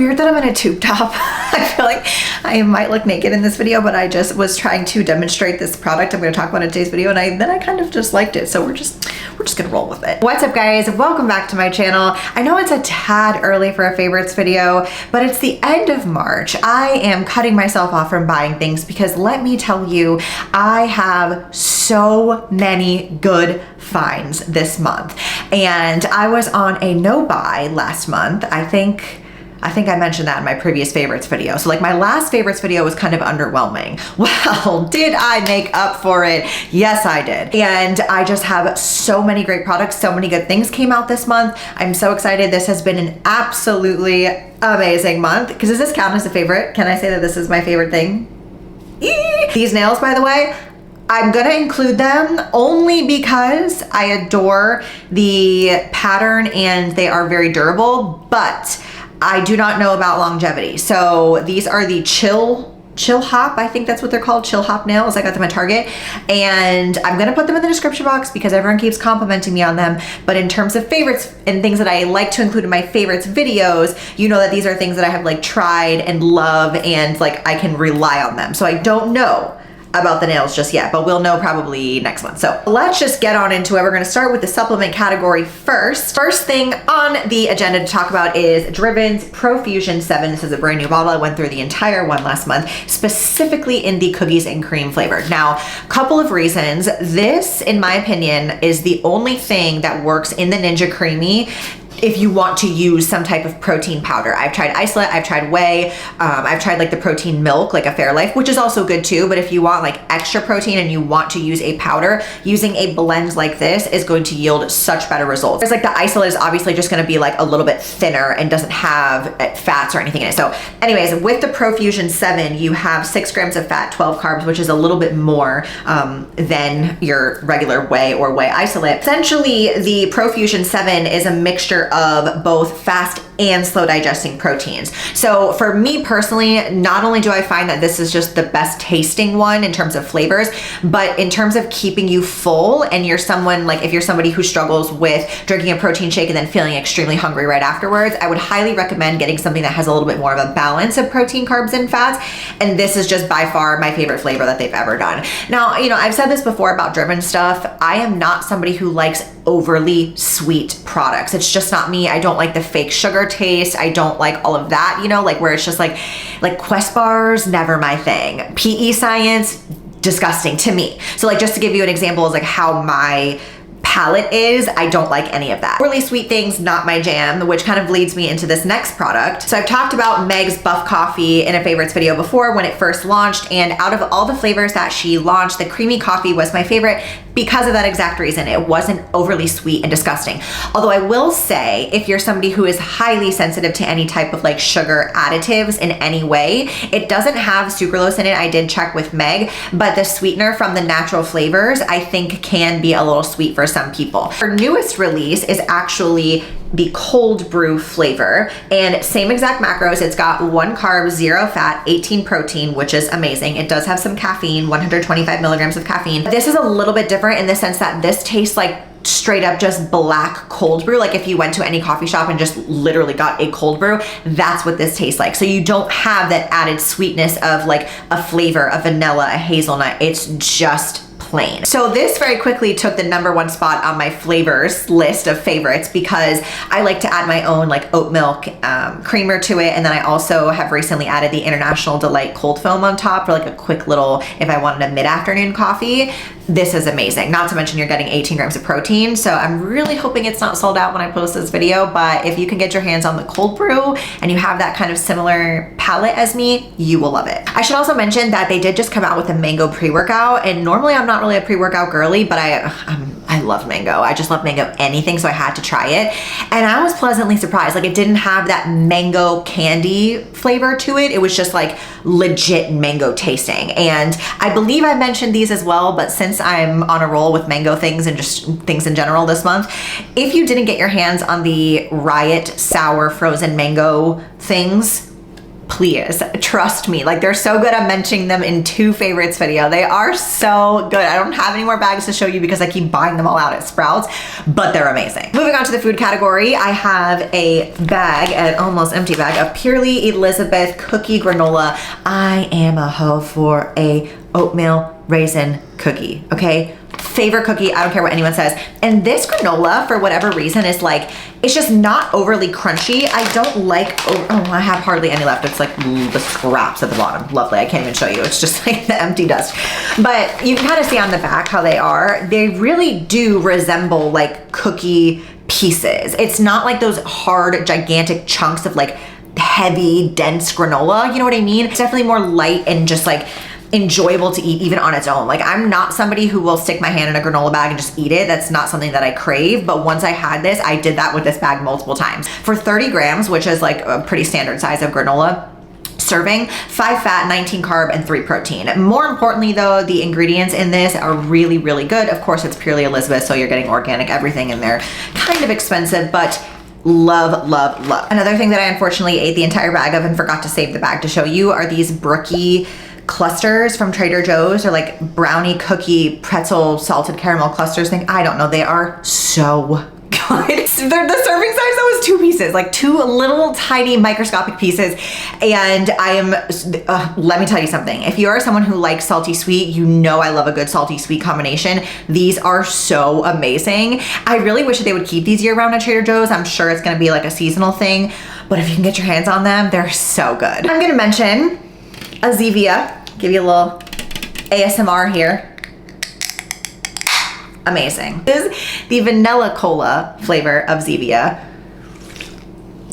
weird that I'm in a tube top? I feel like I might look naked in this video, but I just was trying to demonstrate this product I'm going to talk about in today's video, and then I kind of just liked it, so we're just gonna roll with it. What's up, guys? Welcome back to my channel. I know it's a tad early for a favorites video, but it's the end of March. I am cutting myself off from buying things because let me tell you, I have so many good finds this month, and I was on a no buy last month. I think I mentioned that in my previous favorites video. So like my last favorites video was kind of underwhelming. Well, did I make up for it? Yes, I did. And I just have so many great products. So many good things came out this month. I'm so excited. This has been an absolutely amazing month. Because does this count as a favorite? Can I say that this is my favorite thing? These nails, by the way, I'm gonna include them only because I adore the pattern and they are very durable, but I do not know about longevity. So these are the Chill Hop, I think that's what they're called, Chill Hop nails. I got them at Target, and I'm gonna put them in the description box because everyone keeps complimenting me on them. But in terms of favorites and things that I like to include in my favorites videos, you know that these are things that I have like tried and love and like I can rely on them. So I don't know about the nails just yet, but we'll know probably next month. So let's just get on into it. We're gonna start with the supplement category first. First thing on the agenda to talk about is Driven's Profusion 7. This is a brand new bottle. I went through the entire one last month, specifically in the cookies and cream flavor. Now, couple of reasons. This, in my opinion, is the only thing that works in the Ninja Creamy if you want to use some type of protein powder. I've tried isolate, I've tried whey, I've tried like the protein milk, like a Fairlife, which is also good too, but if you want like extra protein and you want to use a powder, using a blend like this is going to yield such better results. There's like the isolate is obviously just gonna be like a little bit thinner and doesn't have fats or anything in it. So anyways, with the Profusion 7, you have 6 grams of fat, 12 carbs, which is a little bit more than your regular whey or whey isolate. Essentially, the Profusion 7 is a mixture of both fast and slow digesting proteins. So for me personally, not only do I find that this is just the best tasting one in terms of flavors, but in terms of keeping you full, and you're someone like, if you're somebody who struggles with drinking a protein shake and then feeling extremely hungry right afterwards, I would highly recommend getting something that has a little bit more of a balance of protein, carbs, and fats. And this is just by far my favorite flavor that they've ever done. Now, you know, I've said this before about Driven stuff. I am not somebody who likes overly sweet products. It's just not me. I don't like the fake sugar taste. I don't like all of that, you know, like where it's just like Quest bars, never my thing. PE science, disgusting to me. So like, just to give you an example is like how my palette is, I don't like any of that. Really sweet things, not my jam, which kind of leads me into this next product. So I've talked about Meg's Buff Coffee in a favorites video before when it first launched, and out of all the flavors that she launched, the creamy coffee was my favorite because of that exact reason. It wasn't overly sweet and disgusting. Although I will say, if you're somebody who is highly sensitive to any type of like sugar additives in any way, it doesn't have sucralose in it. I did check with Meg, but the sweetener from the natural flavors I think can be a little sweet for some people. Her newest release is actually the cold brew flavor, and same exact macros. It's got 1 carb, 0 fat, 18 protein, which is amazing. It does have some caffeine, 125 milligrams of caffeine. This is a little bit different in the sense that this tastes like straight up just black cold brew. Like if you went to any coffee shop and just literally got a cold brew, that's what this tastes like. So you don't have that added sweetness of like a flavor, a vanilla, a hazelnut. It's just plain. So this very quickly took the #1 spot on my flavors list of favorites because I like to add my own like oat milk creamer to it, and then I also have recently added the International Delight cold foam on top for like a quick little, if I wanted a mid-afternoon coffee. This is amazing. Not to mention you're getting 18 grams of protein. So I'm really hoping it's not sold out when I post this video, but if you can get your hands on the cold brew and you have that kind of similar palate as me, you will love it. I should also mention that they did just come out with a mango pre-workout, and normally I'm not really a pre-workout girly, but I love mango. I just love mango anything, so I had to try it. And I was pleasantly surprised. Like it didn't have that mango candy flavor to it. It was just like legit mango tasting. And I believe I mentioned these as well, but since I'm on a roll with mango things and just things in general this month, if you didn't get your hands on the Riot sour frozen mango things, please trust me. Like, they're so good. I'm mentioning them in 2 favorites video. They are so good. I don't have any more bags to show you because I keep buying them all out at Sprouts, but they're amazing. Moving on to the food category, I have a bag, an almost empty bag of Purely Elizabeth cookie granola. I am a hoe for a oatmeal raisin cookie, okay? Favorite cookie, I don't care what anyone says. And this granola, for whatever reason, is like, it's just not overly crunchy. I don't like, oh, I have hardly any left. It's like the scraps at the bottom. Lovely, I can't even show you. It's just like the empty dust. But you can kind of see on the back how they are. They really do resemble like cookie pieces. It's not like those hard, gigantic chunks of like heavy, dense granola. You know what I mean? It's definitely more light and just like enjoyable to eat even on its own. Like, I'm not somebody who will stick my hand in a granola bag and just eat it. That's not something that I crave. But once I had this, I did that with this bag multiple times. For 30 grams, which is like a pretty standard size of granola serving, 5 fat, 19 carb, and 3 protein. More importantly though, the ingredients in this are really, really good. Of course, it's Purely Elizabeth, so you're getting organic everything in there. Kind of expensive, but love, love, love. Another thing that I unfortunately ate the entire bag of and forgot to save the bag to show you are these Brookie clusters from Trader Joe's, or like brownie cookie pretzel salted caramel clusters thing. I don't know. They are so good. The serving size though is 2 pieces, like 2 little tiny microscopic pieces. And I am, let me tell you something. If you are someone who likes salty sweet, you know I love a good salty sweet combination. These are so amazing. I really wish that they would keep these year round at Trader Joe's. I'm sure it's gonna be like a seasonal thing, but if you can get your hands on them, they're so good. I'm gonna mention a Zevia, give you a little ASMR here. Amazing. This is the vanilla cola flavor of Zevia.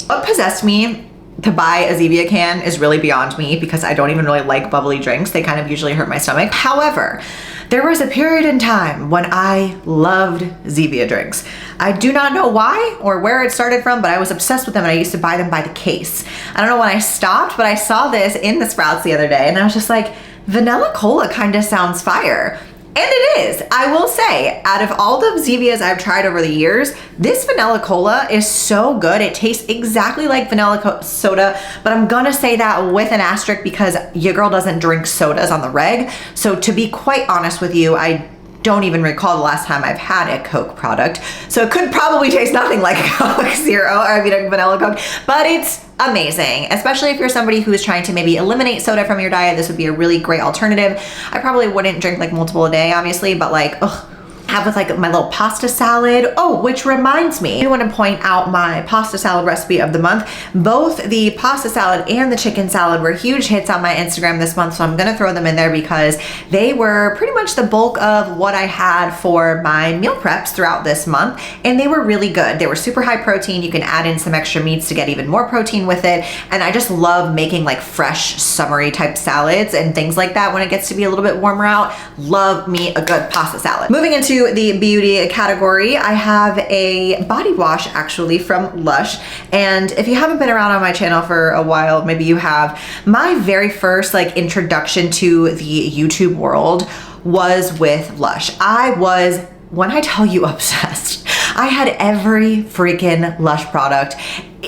What possessed me to buy a Zevia can is really beyond me because I don't even really like bubbly drinks. They kind of usually hurt my stomach. However, there was a period in time when I loved Zevia drinks. I do not know why or where it started from, but I was obsessed with them and I used to buy them by the case. I don't know when I stopped, but I saw this in the Sprouts the other day and I was just like, vanilla cola kind of sounds fire. And it is. I will say, out of all the Zevias I've tried over the years, this vanilla cola is so good. It tastes exactly like vanilla soda, but I'm gonna say that with an asterisk because your girl doesn't drink sodas on the reg. So to be quite honest with you, I don't even recall the last time I've had a Coke product. So it could probably taste nothing like a Coke Zero, or I mean a vanilla Coke, but it's amazing, especially if you're somebody who is trying to maybe eliminate soda from your diet. This would be a really great alternative. I probably wouldn't drink like multiple a day, obviously, but like, ugh, have with like my little pasta salad. Oh, which reminds me, I want to point out my pasta salad recipe of the month. Both the pasta salad and the chicken salad were huge hits on my Instagram this month, so I'm gonna throw them in there because they were pretty much the bulk of what I had for my meal preps throughout this month, and they were really good. They were super high protein. You can add in some extra meats to get even more protein with it, and I just love making like fresh, summery type salads and things like that when it gets to be a little bit warmer out. Love me a good pasta salad. Moving into the beauty category, I have a body wash actually from Lush, and if you haven't been around on my channel for a while, maybe you have, my very first like introduction to the YouTube world was with Lush. I was, when I tell you, obsessed. I had every freaking Lush product.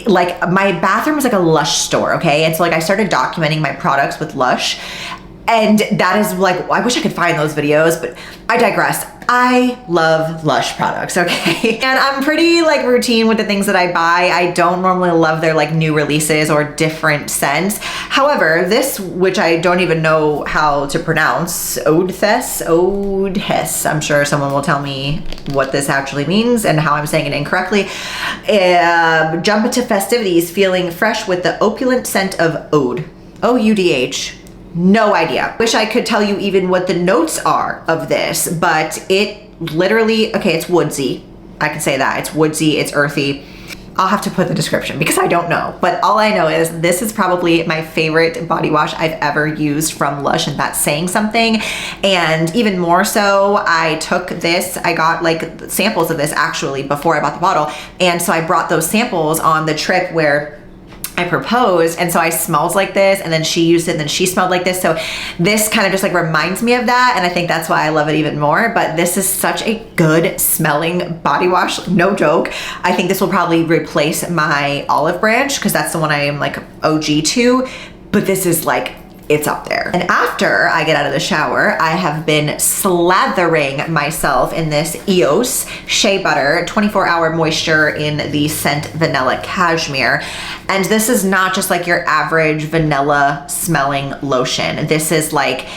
Like, my bathroom was like a Lush store, okay? And so like I started documenting my products with Lush, and that is like, I wish I could find those videos, but I digress. I love Lush products, okay? And I'm pretty like routine with the things that I buy. I don't normally love their like new releases or different scents. However, this, which I don't even know how to pronounce, Odhes, I'm sure someone will tell me what this actually means and how I'm saying it incorrectly. Jump into festivities feeling fresh with the opulent scent of Oud, O-U-D-H. No idea. Wish I could tell you even what the notes are of this, but it literally, okay, it's woodsy. I can say that. It's woodsy, it's earthy. I'll have to put the description because I don't know. But all I know is this is probably my favorite body wash I've ever used from Lush, and that's saying something. And even more so, I took this, I got like samples of this actually before I bought the bottle. And so I brought those samples on the trip where I proposed, and so I smelled like this, and then she used it, and then she smelled like this. So this kind of just like reminds me of that, and I think that's why I love it even more. But this is such a good smelling body wash, no joke. I think this will probably replace my Olive Branch because that's the one I am like OG to. but this is like, it's up there. And after I get out of the shower, I have been slathering myself in this EOS Shea Butter 24-hour moisture in the scent Vanilla Cashmere. And this is not just like your average vanilla smelling lotion. This is like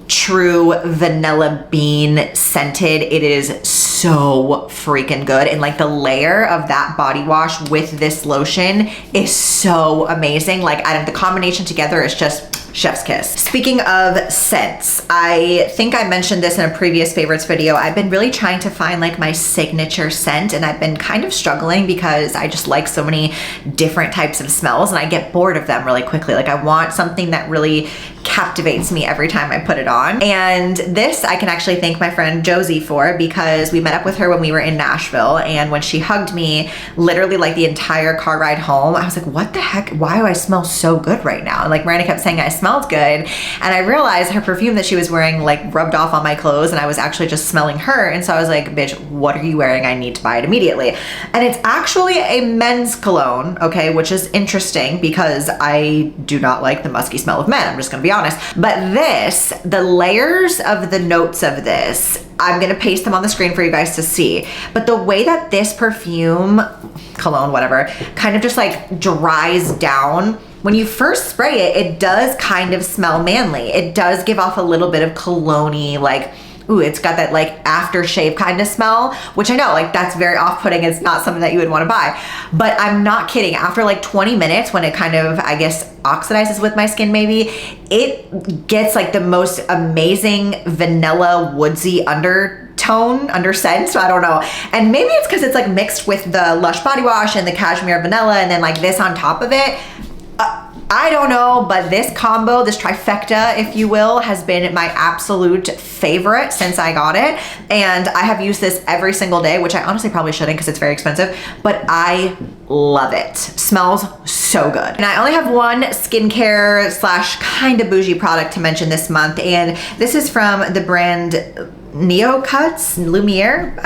true vanilla bean scented. It is so freaking good. And like the layer of that body wash with this lotion is so amazing. Like the combination together is just chef's kiss. Speaking of scents, I think I mentioned this in a previous favorites video. I've been really trying to find like my signature scent, and I've been kind of struggling because I just like so many different types of smells and I get bored of them really quickly. Like I want something that really captivates me every time I put it on. And this I can actually thank my friend Josie for, because we met up with her when we were in Nashville, and when she hugged me, literally like the entire car ride home, I was like, what the heck? Why do I smell so good right now? And like Miranda kept saying I smelled good, and I realized her perfume that she was wearing like rubbed off on my clothes, and I was actually just smelling her. And so I was like, bitch, what are you wearing? I need to buy it immediately. And it's actually a men's cologne, okay, which is interesting because I do not like the musky smell of men. I'm just gonna be honest. But this, the layers of the notes of this, I'm gonna paste them on the screen for you guys to see. But the way that this perfume, cologne, whatever, kind of just like dries down, when you first spray it, it does kind of smell manly. It does give off a little bit of cologne-y, like, ooh, it's got that like aftershave kind of smell, which I know like that's very off-putting. It's not something that you would want to buy, but I'm not kidding. After like 20 minutes, when it kind of, I guess, oxidizes with my skin maybe, it gets like the most amazing vanilla woodsy undertone, under scent, so I don't know. And maybe it's because it's like mixed with the Lush body wash and the cashmere vanilla and then like this on top of it. I don't know, but this combo, this trifecta, if you will, has been my absolute favorite since I got it. And I have used this every single day, which I honestly probably shouldn't because it's very expensive, but I love it. Smells so good. And I only have one skincare slash kind of bougie product to mention this month. And this is from the brand Neo Cuts Lumiere.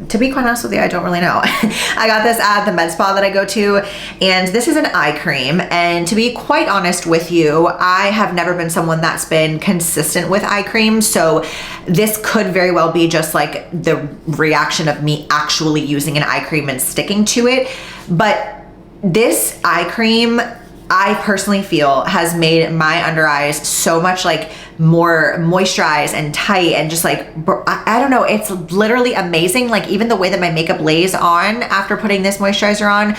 To be quite honest with you, I don't really know. I got this at the med spa that I go to, and this is an eye cream. And to be quite honest with you, I have never been someone that's been consistent with eye cream. So this could very well be just like the reaction of me actually using an eye cream and sticking to it. But this eye cream, I personally feel, has made my under eyes so much like more moisturized and tight and just like, I don't know, it's literally amazing. Like even the way that my makeup lays on after putting this moisturizer on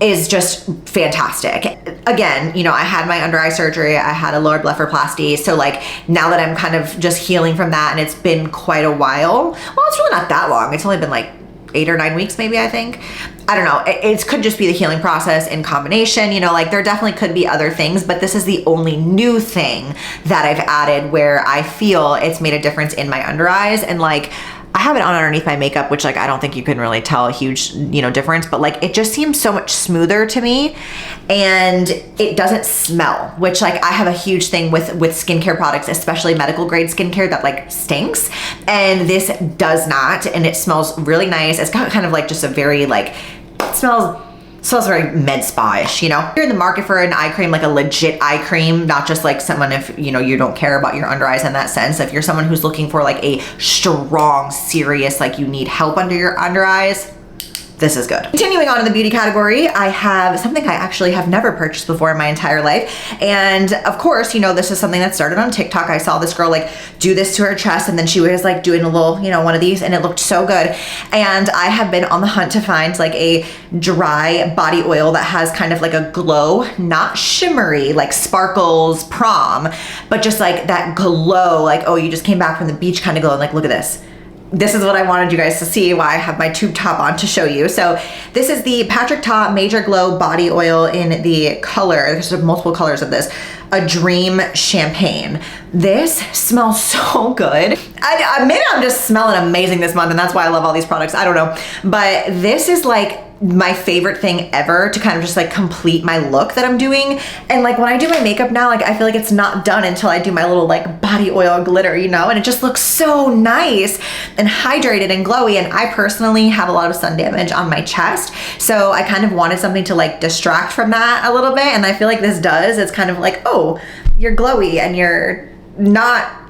is just fantastic. Again, you know, I had my under eye surgery, I had a lower blepharoplasty, so like now that I'm kind of just healing from that, and it's been quite a while. Well, it's really not that long. It's only been like 8 or 9 weeks maybe, I think. I don't know, it could just be the healing process in combination, you know, like there definitely could be other things, but this is the only new thing that I've added where I feel it's made a difference in my under eyes. And like, I have it on underneath my makeup, which like, I don't think you can really tell a huge, you know, difference, but like, it just seems so much smoother to me, and it doesn't smell, which like, I have a huge thing with skincare products, especially medical grade skincare, that like stinks. And this does not, and it smells really nice. It's got kind of like just a very like, it smells very med spa-ish, you know? If you're in the market for an eye cream, like a legit eye cream, not just like someone, if you know, you don't care about your under eyes in that sense. If you're someone who's looking for like a strong, serious, like you need help under your under eyes, this is good. Continuing on in the beauty category, I have something I actually have never purchased before in my entire life. And of course, you know, this is something that started on TikTok. I saw this girl like do this to her chest, and then she was like doing a little, you know, one of these, and it looked so good. And I have been on the hunt to find like a dry body oil that has kind of like a glow, not shimmery, like sparkles prom, but just like that glow, like, oh, you just came back from the beach kind of glow. And like, look at this. This is what I wanted you guys to see, why I have my tube top on to show you. So this is the Patrick Ta Major Glow Body Oil in the color, there's multiple colors of this, a Dream Champagne. This smells so good. Maybe I'm just smelling amazing this month, and that's why I love all these products, I don't know. But this is like my favorite thing ever to kind of just like complete my look that I'm doing. And like when I do my makeup now, like I feel like it's not done until I do my little like body oil glitter, you know, and it just looks so nice and hydrated and glowy. And I personally have a lot of sun damage on my chest, so I kind of wanted something to like distract from that a little bit, and I feel like this does. It's kind of like, oh, oh, you're glowy and you're not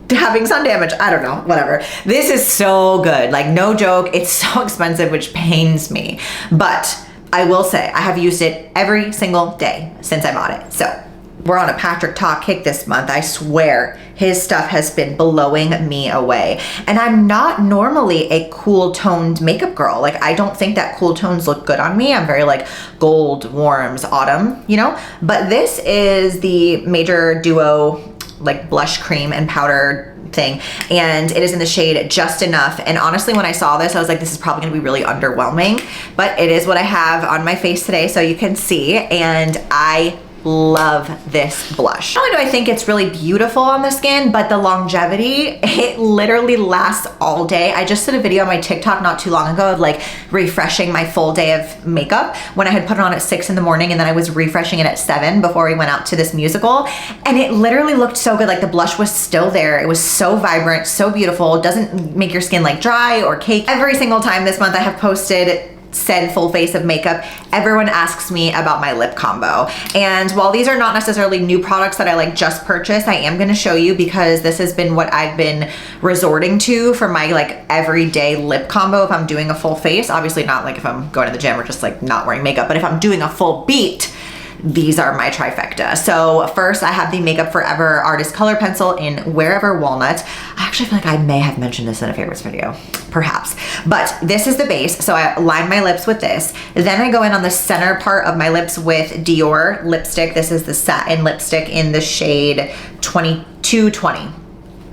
having sun damage. I don't know, whatever. This is so good. Like, no joke. It's so expensive, which pains me. But I will say I have used it every single day since I bought it. So we're on a Patrick Talk kick this month. I swear his stuff has been blowing me away. And I'm not normally a cool toned makeup girl. Like, I don't think that cool tones look good on me. I'm very like gold, warms, autumn, you know? But this is the Major Duo like blush cream and powder thing, and it is in the shade Just Enough. And honestly, when I saw this, I was like, this is probably gonna be really underwhelming, but it is what I have on my face today, so you can see. And I love this blush. Not only do I think it's really beautiful on the skin, but the longevity, it literally lasts all day. I just did a video on my TikTok not too long ago of like refreshing my full day of makeup when I had put it on at 6 in the morning, and then I was refreshing it at 7 before we went out to this musical, and it literally looked so good. Like, the blush was still there. It was so vibrant, so beautiful. It doesn't make your skin like dry or cake. Every single time this month I have posted said full face of makeup, everyone asks me about my lip combo. And while these are not necessarily new products that I like just purchased, I am gonna show you because this has been what I've been resorting to for my like everyday lip combo if I'm doing a full face. Obviously not like if I'm going to the gym or just like not wearing makeup, but if I'm doing a full beat, these are my trifecta. So first I have the Makeup Forever Artist Color Pencil in Wherever Walnut. I actually feel like I may have mentioned this in a favorites video, perhaps. But this is the base, so I line my lips with this. Then I go in on the center part of my lips with Dior lipstick. This is the satin lipstick in the shade 2220.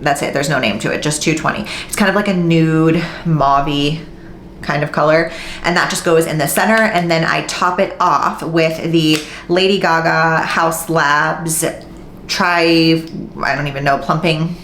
That's it, there's no name to it, just 220. It's kind of like a nude mauve-y kind of color, and that just goes in the center. And then I top it off with the Lady Gaga House Labs I don't even know, plumping.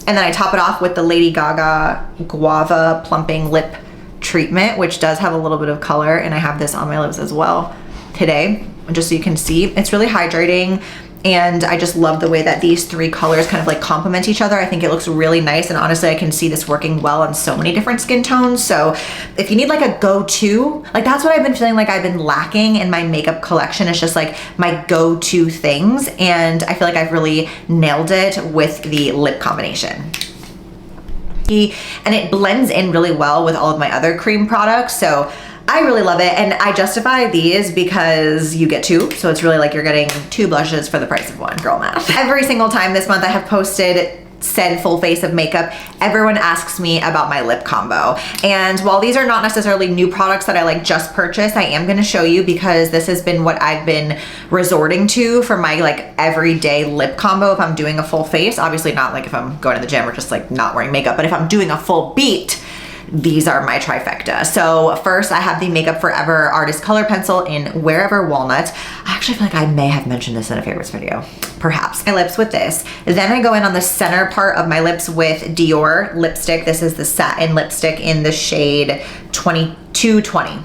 And then I top it off with the Lady Gaga Guava Plumping Lip Treatment, which does have a little bit of color, and I have this on my lips as well today, just so you can see. It's really hydrating, and I just love the way that these three colors kind of like complement each other. I think it looks really nice, and honestly I can see this working well on so many different skin tones. So if you need like a go-to, like that's what I've been feeling like I've been lacking in my makeup collection. It's just like my go-to things, and I feel like I've really nailed it with the lip combination. And it blends in really well with all of my other cream products, so I really love it. And I justify these because you get two, so it's really like you're getting two blushes for the price of one. Girl math. Every single time this month I have posted said full face of makeup, everyone asks me about my lip combo. And while these are not necessarily new products that I like just purchased, I am gonna show you because this has been what I've been resorting to for my like everyday lip combo if I'm doing a full face. Obviously not like if I'm going to the gym or just like not wearing makeup, but if I'm doing a full beat, these are my trifecta. So first I have the Makeup Forever Artist Color Pencil in Wherever Walnut. I actually feel like I may have mentioned this in a favorites video, perhaps. My lips with this. Then I go in on the center part of my lips with Dior lipstick. This is the satin lipstick in the shade 2220.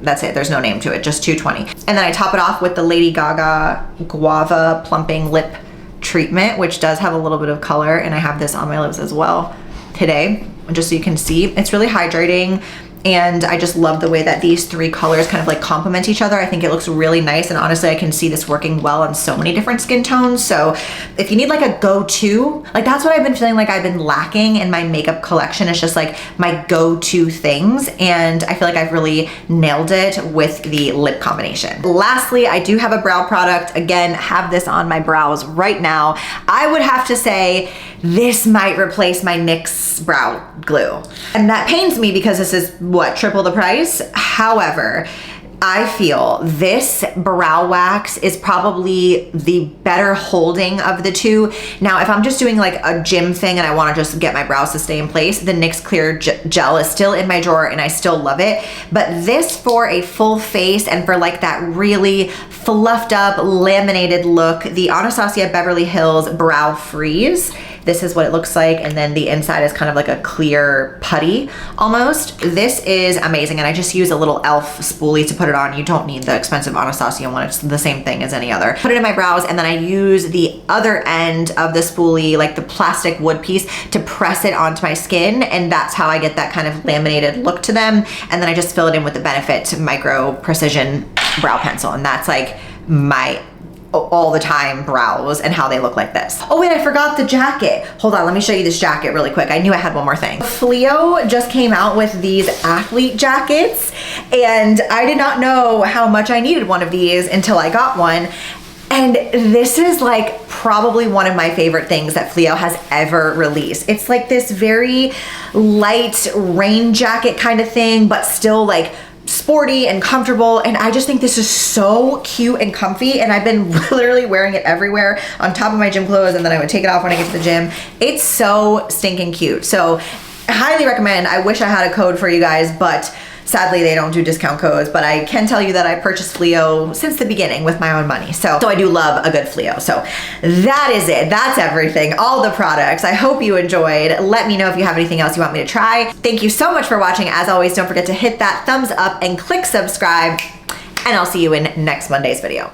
That's it, there's no name to it, just 220. And then I top it off with the Lady Gaga Guava Plumping Lip Treatment, which does have a little bit of color, and I have this on my lips as well today, just so you can see. It's really hydrating, and I just love the way that these three colors kind of like complement each other. I think it looks really nice, and honestly I can see this working well on so many different skin tones. So if you need like a go-to, like that's what I've been feeling like I've been lacking in my makeup collection. It's just like my go-to things, and I feel like I've really nailed it with the lip combination. Lastly, I do have a brow product. Again, have this on my brows right now. I would have to say this might replace my NYX brow glue, and that pains me because this is what, triple the price? However, I feel this brow wax is probably the better holding of the two. Now, if I'm just doing like a gym thing and I wanna just get my brows to stay in place, the NYX Clear Gel is still in my drawer and I still love it. But this for a full face and for like that really fluffed up, laminated look, the Anastasia Beverly Hills Brow Freeze. This is what it looks like, and then the inside is kind of like a clear putty almost. This is amazing, and I just use a little e.l.f. spoolie to put it on. You don't need the expensive Anastasia one. It's the same thing as any other. Put it in my brows, and then I use the other end of the spoolie, like the plastic wood piece, to press it onto my skin, and that's how I get that kind of laminated look to them. And then I just fill it in with the Benefit Micro Precision Brow Pencil, and that's like my all the time browse and how they look like this. Oh wait, I forgot the jacket. Hold on, let me show you this jacket really quick. I knew I had one more thing. Fleo just came out with these athlete jackets, and I did not know how much I needed one of these until I got one. And this is like probably one of my favorite things that Fleo has ever released. It's like this very light rain jacket kind of thing, but still like sporty and comfortable, and I just think this is so cute and comfy, and I've been literally wearing it everywhere on top of my gym clothes, and then I would take it off when I get to the gym. It's so stinking cute. So I highly recommend. I wish I had a code for you guys, but sadly they don't do discount codes, but I can tell you that I purchased Fleo since the beginning with my own money. So I do love a good Fleo. So that is it. That's everything. All the products. I hope you enjoyed. Let me know if you have anything else you want me to try. Thank you so much for watching. As always, don't forget to hit that thumbs up and click subscribe, and I'll see you in next Monday's video.